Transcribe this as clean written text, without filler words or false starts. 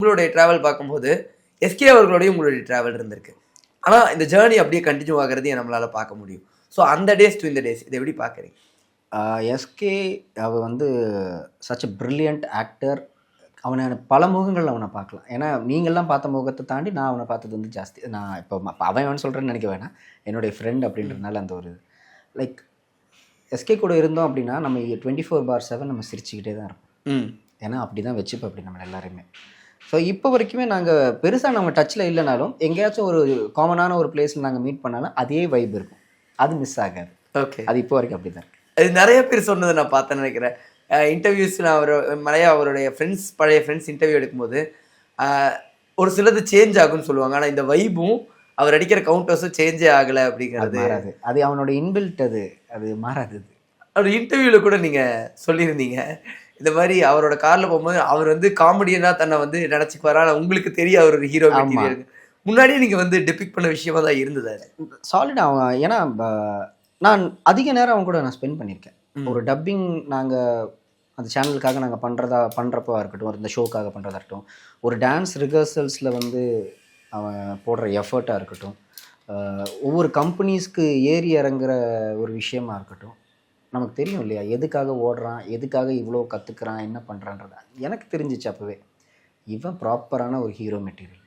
உங்களுடைய டிராவல் பார்க்கும்போது எஸ்கே அவர்களுடைய உங்களுடைய டிராவல் இருந்திருக்கு. ஆனா இந்த ஜேர்னி அப்படியே கண்டினியூ ஆகுறதையும் நம்மளால பார்க்க முடியும். ஸோ அந்த டேஸ் டு இந்த டேஸ் இதை எப்படி பார்க்குறீங்க? எஸ்கே அவர் வந்து சச் எ பிரில்லியன்ட் ஆக்டர். அவனை பல முகங்கள் அவனை பார்க்கலாம். ஏன்னா நீங்கள்லாம் பார்த்த முகத்தை தாண்டி நான் அவனை பார்த்தது வந்து ஜாஸ்தி. நான் இப்போ அவன் சொல்கிறேன்னு நினைக்க வேணாம். என்னுடைய ஃப்ரெண்ட் அப்படின்றதுனால அந்த ஒரு லைக் எஸ்கே கூட இருந்தோம் அப்படின்னா நம்ம 24/7 நம்ம சிரிச்சுக்கிட்டே தான் இருப்போம். ஏன்னா அப்படி தான் வச்சுப்போம் அப்படி நம்ம எல்லாருமே. ஸோ இப்போ வரைக்குமே நாங்கள் பெருசாக நம்ம டச்சில் இல்லைனாலும் எங்கேயாச்சும் ஒரு காமனான ஒரு பிளேஸில் நாங்கள் மீட் பண்ணாலும் அதே வைப் இருக்கும். அது மிஸ் ஆகாது. ஓகே, அது இப்போ வரைக்கும் அப்படி தான் இருக்குது. அது நிறைய பேர் சொன்னதை நான் பார்த்தேன்னு நினைக்கிறேன். இன்டர்வியூஸ் நான் மலையா அவருடைய பழைய ஃப்ரெண்ட்ஸ் இன்டர்வியூ எடுக்கும்போது ஒரு சிலது சேஞ்ச் ஆகும்னு சொல்லுவாங்க. ஆனால் இந்த வைப்பும் அவர் அடிக்கிற கவுண்டர்ஸும் சேஞ்சே ஆகலை அப்படிங்கிறது மாறாது. அது அவனோட இன்பில்ட். அது மாறாது. அவர் இன்டர்வியூவில் கூட நீங்கள் சொல்லியிருந்தீங்க இந்த மாதிரி அவரோட காரில் போகும்போது அவர் வந்து காமெடியனாக தன்னை வந்து நினச்சிக்குவாரா. உங்களுக்கு தெரியும் அவர் ஒரு ஹீரோ மெட்டீரியல் முன்னாடியே நீங்கள் வந்து டெபிக் பண்ண விஷயமா தான் இருந்தது. சாலிட் அவன். ஏன்னா நான் அதிக நேரம் அவன் கூட நான் ஸ்பெண்ட் பண்ணியிருக்கேன். ஒரு டப்பிங் நாங்கள் அந்த சேனலுக்காக நாங்கள் பண்ணுறப்போ இருக்கட்டும், ஒரு இந்த ஷோக்காக பண்ணுறதா இருக்கட்டும், ஒரு டான்ஸ் ரிஹர்சல்ஸில் வந்து அவன் போடுற எஃபர்ட்டாக இருக்கட்டும், ஒவ்வொரு கம்பெனிஸ்க்கு ஏறி இறங்குற ஒரு விஷயமா இருக்கட்டும், நமக்கு தெரியும் இல்லையா எதுக்காக ஓடுறான், எதுக்காக இவ்வளோ கற்றுக்குறான், என்ன பண்ணுறான்றது எனக்கு தெரிஞ்சிச்சு அப்போவே. இவன் ப்ராப்பரான ஒரு ஹீரோ மெட்டீரியல்.